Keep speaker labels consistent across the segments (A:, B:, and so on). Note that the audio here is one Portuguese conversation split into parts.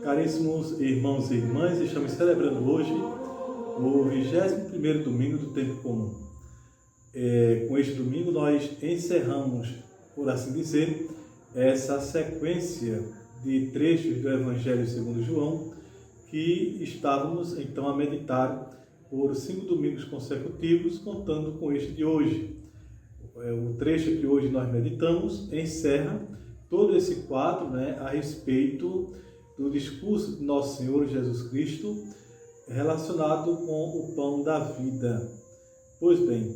A: Caríssimos irmãos e irmãs, estamos celebrando hoje o 21º domingo do tempo comum. Com este domingo nós encerramos, por assim dizer, essa sequência de trechos do Evangelho segundo João, que estávamos então a meditar por 5 domingos consecutivos, contando com este de hoje. O trecho que hoje nós meditamos encerra todo esse quadro, a respeito do discurso de Nosso Senhor Jesus Cristo relacionado com o pão da vida. Pois bem,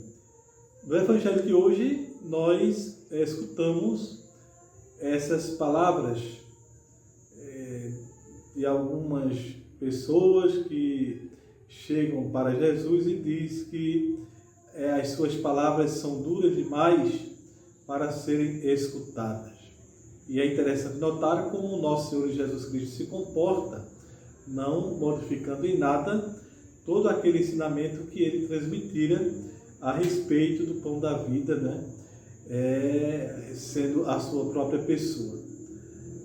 A: no Evangelho de hoje nós escutamos essas palavras de algumas pessoas que chegam para Jesus e diz que as suas palavras são duras demais para serem escutadas. E é interessante notar como o nosso Senhor Jesus Cristo se comporta, não modificando em nada todo aquele ensinamento que ele transmitira a respeito do pão da vida, sendo a sua própria pessoa.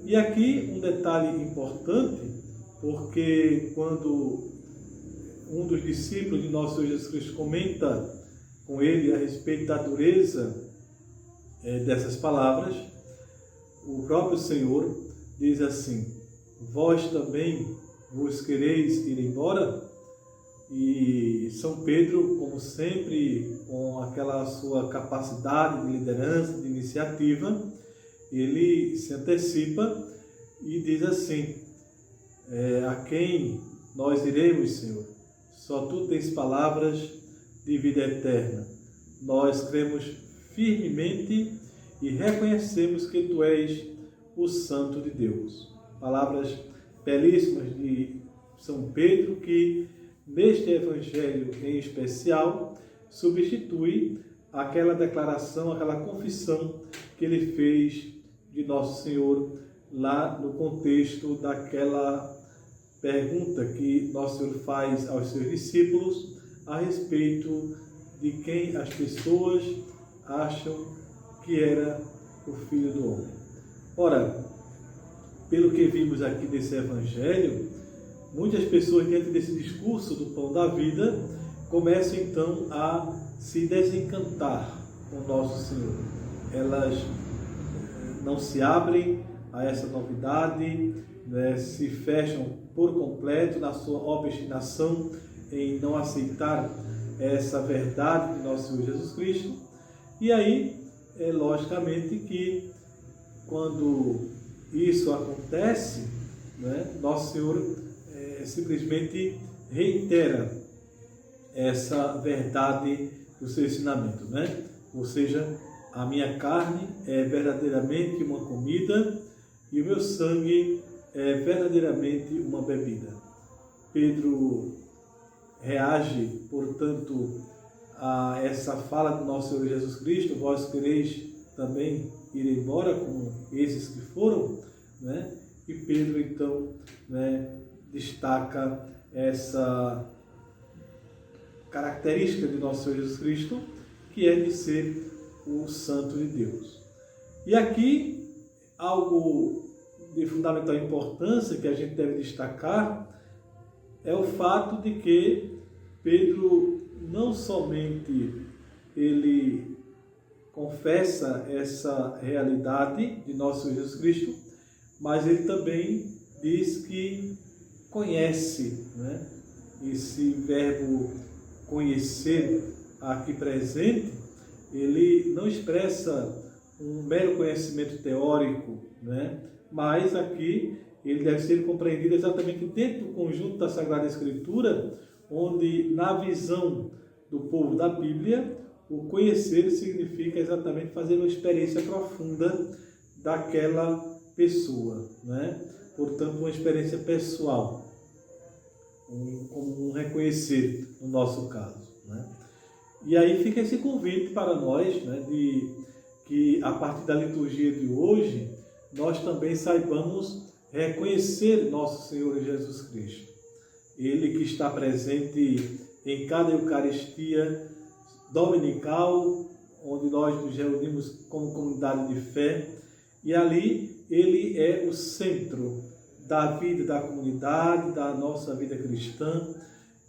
A: E aqui um detalhe importante, porque quando um dos discípulos de nosso Senhor Jesus Cristo comenta com ele a respeito da dureza dessas palavras, o próprio Senhor diz assim: vós também vos quereis ir embora? E São Pedro, como sempre, com aquela sua capacidade de liderança, de iniciativa, ele se antecipa e diz assim: a quem nós iremos, Senhor? Só tu tens palavras de vida eterna. Nós cremos firmemente e reconhecemos que tu és o Santo de Deus. Palavras belíssimas de São Pedro, que neste Evangelho em especial substitui aquela declaração, aquela confissão que ele fez de Nosso Senhor lá no contexto daquela pergunta que Nosso Senhor faz aos seus discípulos a respeito de quem as pessoas acham que era o Filho do Homem. Ora, pelo que vimos aqui desse Evangelho, muitas pessoas, diante desse discurso do pão da vida, começam então a se desencantar com Nosso Senhor. Elas não se abrem a essa novidade, se fecham por completo na sua obstinação em não aceitar essa verdade de Nosso Senhor Jesus Cristo. E aí, logicamente que quando isso acontece, Nosso Senhor simplesmente reitera essa verdade do seu ensinamento, Ou seja, a minha carne é verdadeiramente uma comida e o meu sangue é verdadeiramente uma bebida. Pedro reage, portanto, a essa fala do nosso Senhor Jesus Cristo: vós quereis também ir embora como esses que foram, E Pedro então destaca essa característica de nosso Senhor Jesus Cristo, que é de ser o Santo de Deus. E aqui algo de fundamental importância que a gente deve destacar é o fato de que Pedro não somente ele confessa essa realidade de nosso Senhor Jesus Cristo, mas ele também diz que conhece, Esse verbo conhecer aqui presente, ele não expressa um mero conhecimento teórico, Mas aqui ele deve ser compreendido exatamente dentro do conjunto da Sagrada Escritura, onde, na visão do povo da Bíblia, o conhecer significa exatamente fazer uma experiência profunda daquela pessoa, Portanto, uma experiência pessoal, como um reconhecer no nosso caso, E aí fica esse convite para nós, de que a partir da liturgia de hoje, nós também saibamos reconhecer nosso Senhor Jesus Cristo. Ele que está presente em cada Eucaristia dominical, onde nós nos reunimos como comunidade de fé, e ali ele é o centro da vida da comunidade, da nossa vida cristã,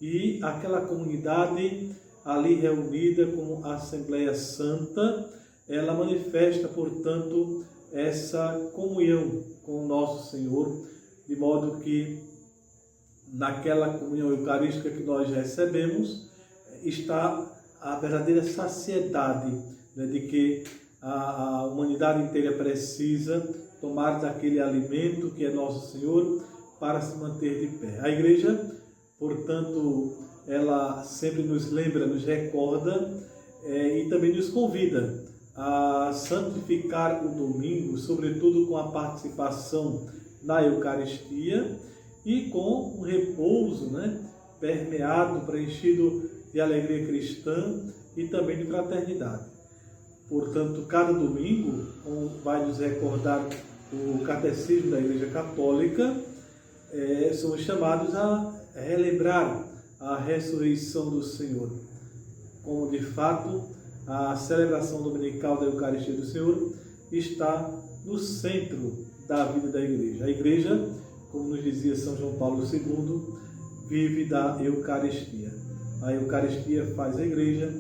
A: e aquela comunidade ali reunida como Assembleia Santa, ela manifesta, portanto, essa comunhão com o nosso Senhor, de modo que naquela comunhão eucarística que nós recebemos está a verdadeira saciedade, né, de que a humanidade inteira precisa tomar daquele alimento que é nosso Senhor para se manter de pé. A igreja, portanto, ela sempre nos lembra, nos recorda e também nos convida a santificar o domingo, sobretudo com a participação na Eucaristia e com um repouso, né, permeado, preenchido de alegria cristã e também de fraternidade. Portanto, cada domingo, como vai nos recordar o Catecismo da Igreja Católica, somos chamados a relembrar a ressurreição do Senhor, como de fato a celebração dominical da Eucaristia do Senhor está no centro da vida da Igreja. A Igreja, como nos dizia São João Paulo II, vive da Eucaristia. A Eucaristia faz a Igreja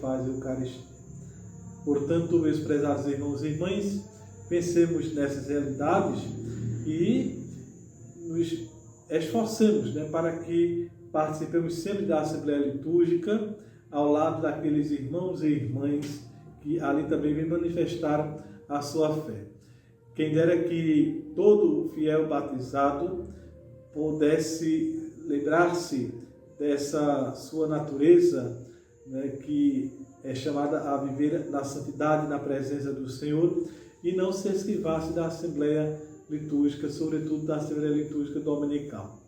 A: faz a Eucaristia. Portanto, meus prezados irmãos e irmãs, pensemos nessas realidades e nos esforcemos, né, para que participemos sempre da Assembleia Litúrgica, ao lado daqueles irmãos e irmãs que ali também vêm manifestar a sua fé. Quem dera que todo fiel batizado pudesse lembrar-se dessa sua natureza, né, que é chamada a viver na santidade, na presença do Senhor, e não se esquivasse da Assembleia Litúrgica, sobretudo da Assembleia Litúrgica Dominical.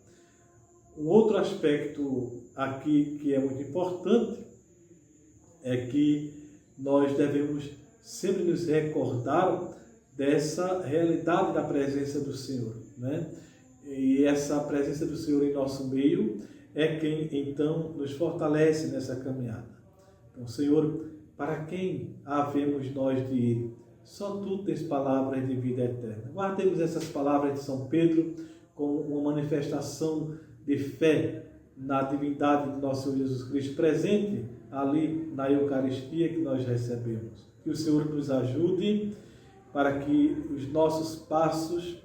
A: Um outro aspecto aqui que é muito importante é que nós devemos sempre nos recordar dessa realidade da presença do Senhor, né? E essa presença do Senhor em nosso meio é quem então nos fortalece nessa caminhada. Então, Senhor, para quem havemos nós de ir? Só Tu tens palavras de vida eterna. Guardemos essas palavras de São Pedro como uma manifestação de fé na divindade de nosso Senhor Jesus Cristo, presente ali na Eucaristia que nós recebemos. Que o Senhor nos ajude para que os nossos passos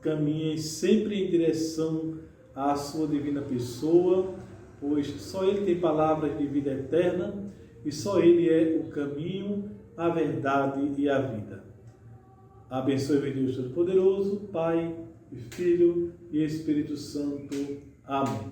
A: caminhem sempre em direção à sua divina pessoa, pois só Ele tem palavras de vida eterna e só Ele é o caminho, a verdade e a vida. Abençoe-me Deus Todo-Poderoso, Pai, e Filho e Espírito Santo. Amém.